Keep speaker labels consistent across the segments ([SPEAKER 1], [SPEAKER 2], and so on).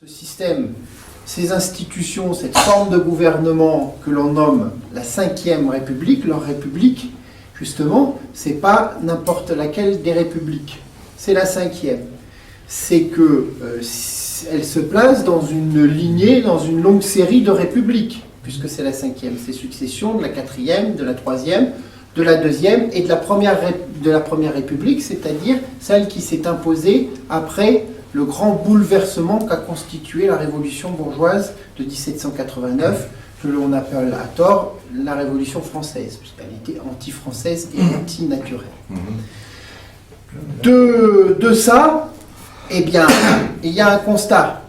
[SPEAKER 1] Ce système, ces institutions, cette forme de gouvernement que l'on nomme la Ve République, leur République, justement, c'est pas n'importe laquelle des républiques. C'est la cinquième. C'est que elle se place dans une lignée, dans une longue série de républiques, puisque c'est la cinquième. C'est succession de la quatrième, de la troisième, de la deuxième et de la première République, c'est-à-dire celle qui s'est imposée après le grand bouleversement qu'a constitué la révolution bourgeoise de 1789, que l'on appelle à tort la Révolution française, puisqu'elle était anti-française et anti-naturelle. De ça, eh bien, il y a un constat.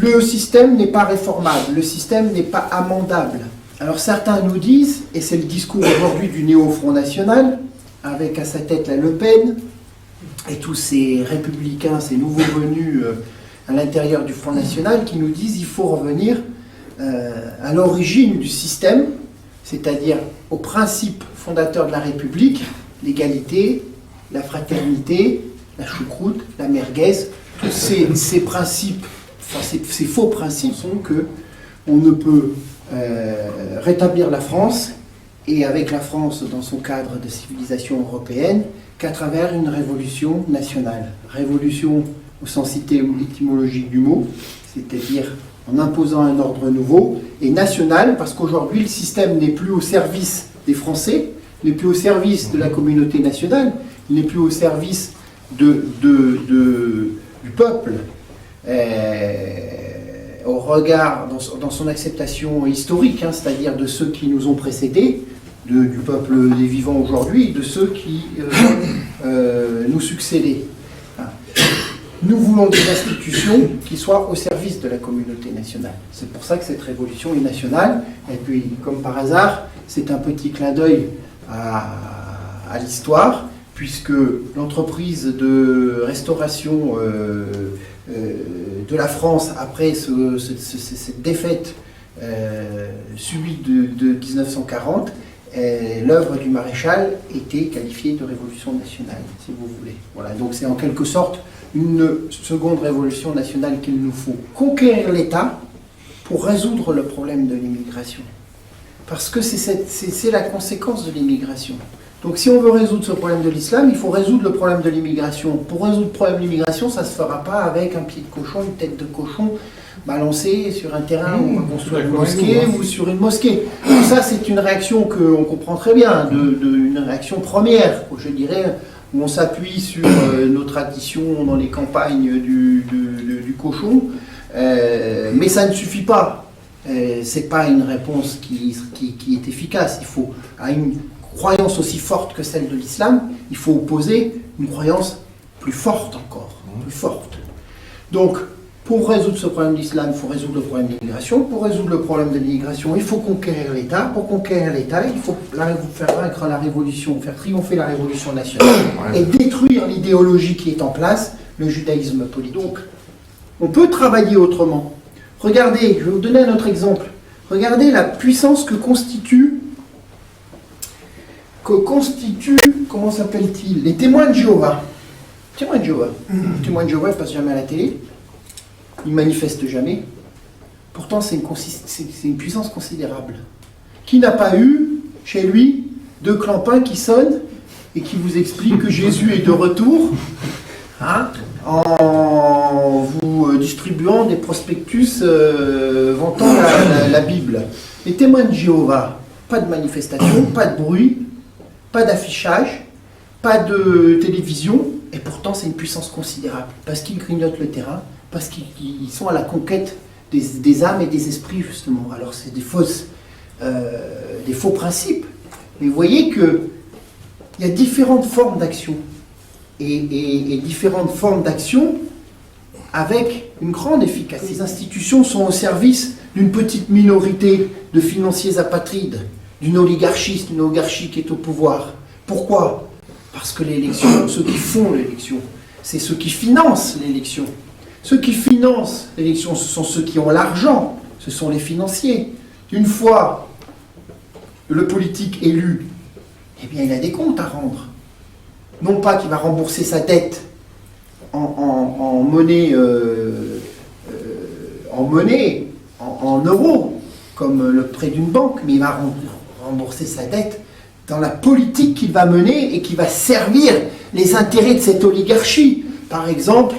[SPEAKER 1] Le système n'est pas réformable, le système n'est pas amendable. Alors certains nous disent, et c'est le discours aujourd'hui du néo-Front National, avec à sa tête la Le Pen, et tous ces républicains, ces nouveaux venus à l'intérieur du Front National, qui nous disent qu'il faut revenir à l'origine du système, c'est-à-dire au principe fondateur de la République, l'égalité, la fraternité, la choucroute, la merguez. Tous ces principes, enfin ces faux principes sont que on ne peut rétablir la France, et avec la France dans son cadre de civilisation européenne, qu'à travers une révolution nationale. Révolution au sens étymologique du mot, c'est-à-dire en imposant un ordre nouveau, et national, parce qu'aujourd'hui le système n'est plus au service des Français, n'est plus au service de la communauté nationale, il n'est plus au service du peuple, au regard, dans son acceptation historique, hein, c'est-à-dire de ceux qui nous ont précédés, du peuple des vivants aujourd'hui, de ceux qui nous succédaient. Nous voulons des institutions qui soient au service de la communauté nationale. C'est pour ça que cette révolution est nationale. Et puis, comme par hasard, c'est un petit clin d'œil à l'histoire, puisque l'entreprise de restauration de la France, après cette défaite subie de 1940, l'œuvre du maréchal était qualifiée de révolution nationale, si vous voulez. Voilà, donc c'est en quelque sorte une seconde révolution nationale qu'il nous faut. Conquérir l'État pour résoudre le problème de l'immigration. Parce que c'est la conséquence de l'immigration. Donc si on veut résoudre ce problème de l'islam, il faut résoudre le problème de l'immigration. Pour résoudre le problème de l'immigration, ça ne se fera pas avec un pied de cochon, une tête de cochon balancée sur un terrain où on va construire une mosquée ou sur une mosquée. Donc ça, c'est une réaction qu'on comprend très bien, une réaction première, je dirais, où on s'appuie sur nos traditions dans les campagnes du cochon, mais ça ne suffit pas. C'est pas une réponse qui est efficace. Il faut, à une croyance aussi forte que celle de l'islam, il faut opposer une croyance plus forte encore, plus forte. Donc, pour résoudre ce problème d'islam, il faut résoudre le problème de l'immigration. Pour résoudre le problème de l'immigration, il faut conquérir l'État. Pour conquérir l'État, il faut faire vaincre la révolution, faire triompher la révolution nationale et détruire l'idéologie qui est en place, le judaïsme politique. Donc, on peut travailler autrement. Regardez, je vais vous donner un autre exemple. Regardez la puissance que constitue, comment s'appelle-t-il, les témoins de Jéhovah. Témoins de Jéhovah. Les témoins de Jéhovah ne passent jamais à la télé. Ils ne manifestent jamais. Pourtant, c'est une puissance considérable. Qui n'a pas eu, chez lui, deux clampins qui sonnent et qui vous expliquent que Jésus est de retour, hein, en vous distribuant des prospectus vantant la Bible. Les témoins de Jéhovah, pas de manifestation, pas de bruit, pas d'affichage, pas de télévision, et pourtant c'est une puissance considérable, parce qu'ils grignotent le terrain, parce qu'ils sont à la conquête des âmes et des esprits, justement. Alors c'est des faux principes, mais vous voyez qu'il y a différentes formes d'action, et différentes formes d'action avec une grande efficacité. Les institutions sont au service d'une petite minorité de financiers apatrides, d'une oligarchie qui est au pouvoir. Pourquoi ? Parce que l'élection, ceux qui font l'élection, c'est ceux qui financent l'élection. Ceux qui financent l'élection, ce sont ceux qui ont l'argent, ce sont les financiers. Une fois le politique élu, eh bien il a des comptes à rendre. Non pas qu'il va rembourser sa dette en monnaie, en euros, comme le prêt d'une banque, mais il va rembourser sa dette dans la politique qu'il va mener et qui va servir les intérêts de cette oligarchie. Par exemple,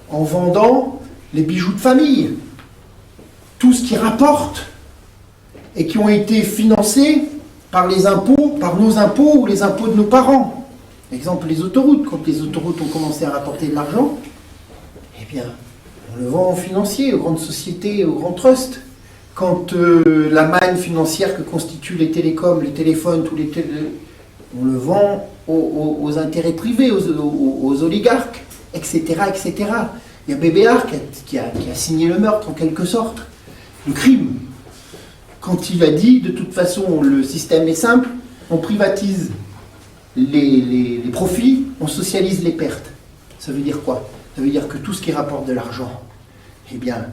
[SPEAKER 1] en vendant les bijoux de famille, tout ce qui rapporte et qui ont été financés par les impôts, par nos impôts ou les impôts de nos parents. Exemple, les autoroutes. Quand les autoroutes ont commencé à rapporter de l'argent, eh bien, on le vend aux financiers, aux grandes sociétés, aux grands trusts. Quand la manne financière que constituent les télécoms, les téléphones, on le vend aux intérêts privés, aux oligarques, etc., etc. Il y a BBR qui a signé le meurtre, en quelque sorte, le crime. Quand il a dit, de toute façon, le système est simple, on privatise les profits, on socialise les pertes. Ça veut dire quoi? Ça veut dire que tout ce qui rapporte de l'argent, eh bien,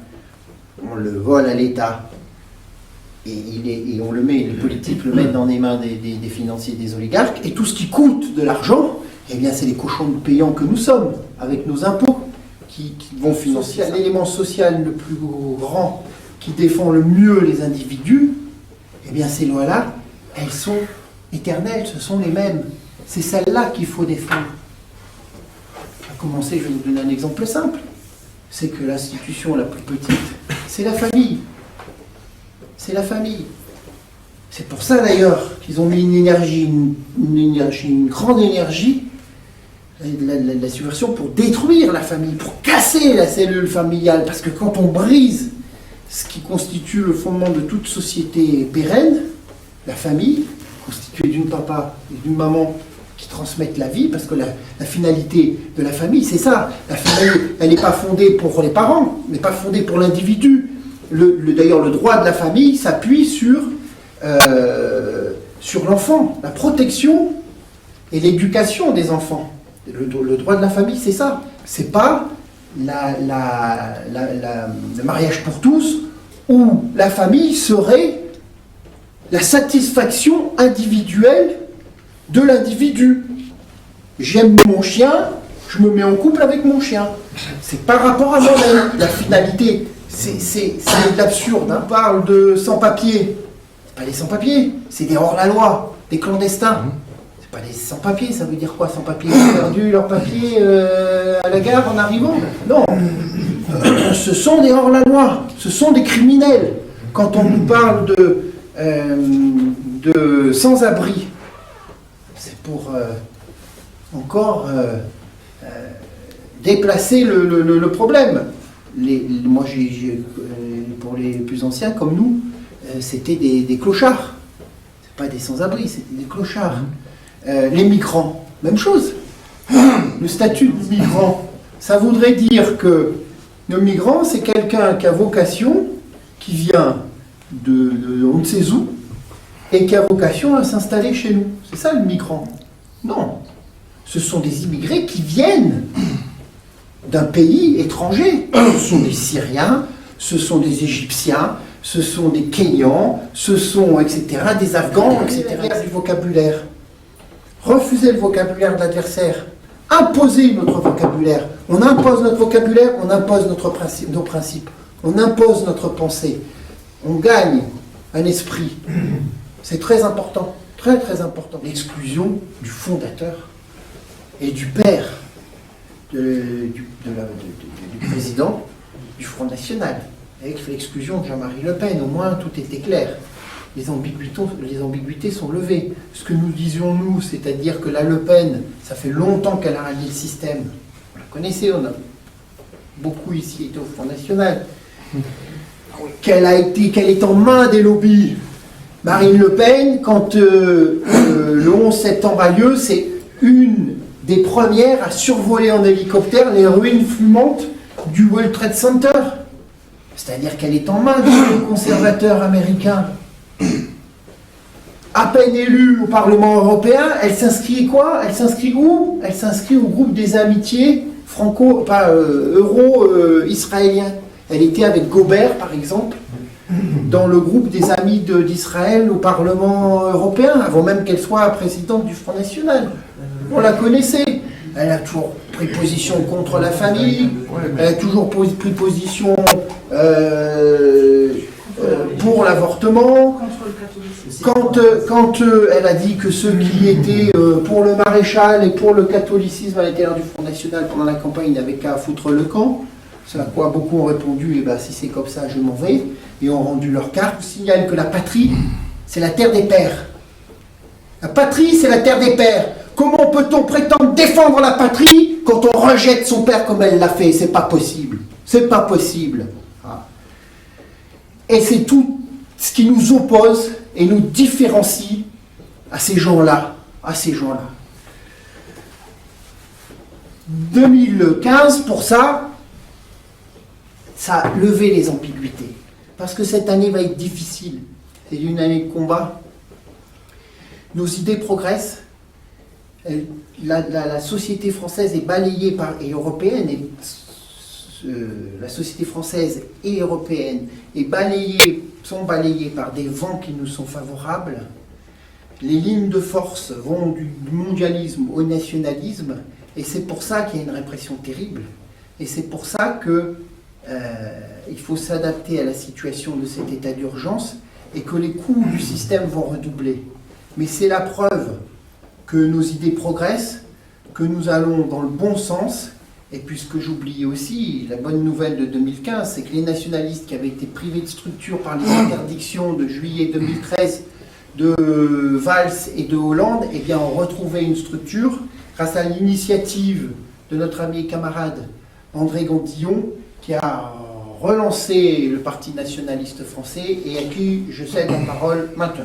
[SPEAKER 1] on le vole à l'État et on le met, les politiques le mettent dans les mains des financiers, des oligarques, et tout ce qui coûte de l'argent, eh bien, c'est les cochons payants que nous sommes, avec nos impôts, qui vont financer. L'élément social le plus grand qui défend le mieux les individus, eh bien, ces lois-là, elles sont éternelles, ce sont les mêmes. C'est celles-là qu'il faut défendre. À commencer, je vais vous donner un exemple simple. C'est que l'institution la plus petite, c'est la famille. C'est la famille. C'est pour ça d'ailleurs qu'ils ont mis une grande énergie, la subversion, pour détruire la famille, pour casser la cellule familiale. Parce que quand on brise ce qui constitue le fondement de toute société pérenne, la famille, constituée d'une papa et d'une maman qui transmettent la vie, parce que la finalité de la famille, c'est ça. La famille, elle n'est pas fondée pour les parents, mais pas fondée pour l'individu. D'ailleurs, le droit de la famille s'appuie sur l'enfant, la protection et l'éducation des enfants. Le droit de la famille, c'est ça. C'est pas le mariage pour tous, où la famille serait la satisfaction individuelle de l'individu. J'aime mon chien, je me mets en couple avec mon chien. C'est par rapport à moi-même. La finalité, c'est de l'absurde. On parle de sans-papiers. C'est pas des sans-papiers, c'est des hors-la-loi, des clandestins. C'est pas des sans-papiers, ça veut dire quoi, sans-papiers? Ils ont perdu leur papier à la gare en arrivant? Non. Ce sont des hors-la-loi, ce sont des criminels. Quand on nous parle de sans-abri, c'est pour encore déplacer le problème. Moi, pour les plus anciens comme nous, c'était des clochards. C'est pas des sans-abri, c'était des clochards. Les migrants, même chose. Le statut de migrant, ça voudrait dire que le migrant, c'est quelqu'un qui a vocation, qui vient de on ne sait où, et qui a vocation à s'installer chez nous. C'est ça le migrant. Non. Ce sont des immigrés qui viennent d'un pays étranger. Ce sont des Syriens, ce sont des Égyptiens, ce sont des Kenyans, ce sont, etc., des Afghans, etc. Du vocabulaire. Refuser le vocabulaire de l'adversaire. Imposer notre vocabulaire. On impose notre vocabulaire, on impose nos principes. On impose notre pensée. On gagne un esprit. C'est très important. Très, très important. L'exclusion du fondateur et du père du président du Front National. Avec l'exclusion de Jean-Marie Le Pen, au moins tout était clair. Les ambiguïtés sont levées. Ce que nous disions, nous, c'est-à-dire que la Le Pen, ça fait longtemps qu'elle a rallié le système. Vous la connaissez, on a beaucoup ici été au Front National. Qu'elle est en main des lobbies. Marine Le Pen, quand le 11 septembre a lieu, c'est une des premières à survoler en hélicoptère les ruines fumantes du World Trade Center. C'est-à-dire qu'elle est en main des conservateurs américains. À peine élue au Parlement européen, elle s'inscrit quoi? Elle s'inscrit où? Elle s'inscrit au groupe des amitiés euro-israéliens. Elle était avec Gobert, par exemple, dans le groupe des amis d'Israël au Parlement européen, avant même qu'elle soit présidente du Front National. On la connaissait. Elle a toujours pris position contre la famille, elle a toujours pris position pour l'avortement. Quand elle a dit que ceux qui étaient pour le maréchal et pour le catholicisme à l'intérieur du Front National pendant la campagne n'avaient qu'à foutre le camp, c'est à quoi beaucoup ont répondu, eh ben, si c'est comme ça, je m'en vais, et ont rendu leur carte. Je signale que la patrie, c'est la terre des pères. La patrie, c'est la terre des pères. Comment peut-on prétendre défendre la patrie quand on rejette son père comme elle l'a fait? C'est pas possible. C'est pas possible. Et c'est tout ce qui nous oppose et nous différencie à ces gens-là. À ces gens-là. 2015, pour ça, ça a levé les ambiguïtés. Parce que cette année va être difficile. C'est une année de combat. Nos idées progressent. La société française est balayée par, et européenne, la société française et européenne sont balayées par des vents qui nous sont favorables. Les lignes de force vont du mondialisme au nationalisme, et c'est pour ça qu'il y a une répression terrible. Et c'est pour ça qu'il faut s'adapter à la situation de cet état d'urgence et que les coûts du système vont redoubler. Mais c'est la preuve que nos idées progressent, que nous allons dans le bon sens. Et puis ce que j'oubliais aussi, la bonne nouvelle de 2015, c'est que les nationalistes qui avaient été privés de structure par les interdictions de juillet 2013 de Valls et de Hollande, eh bien, ont retrouvé une structure grâce à l'initiative de notre ami et camarade André Gondillon, qui a relancé le Parti nationaliste français et à qui je cède la parole maintenant.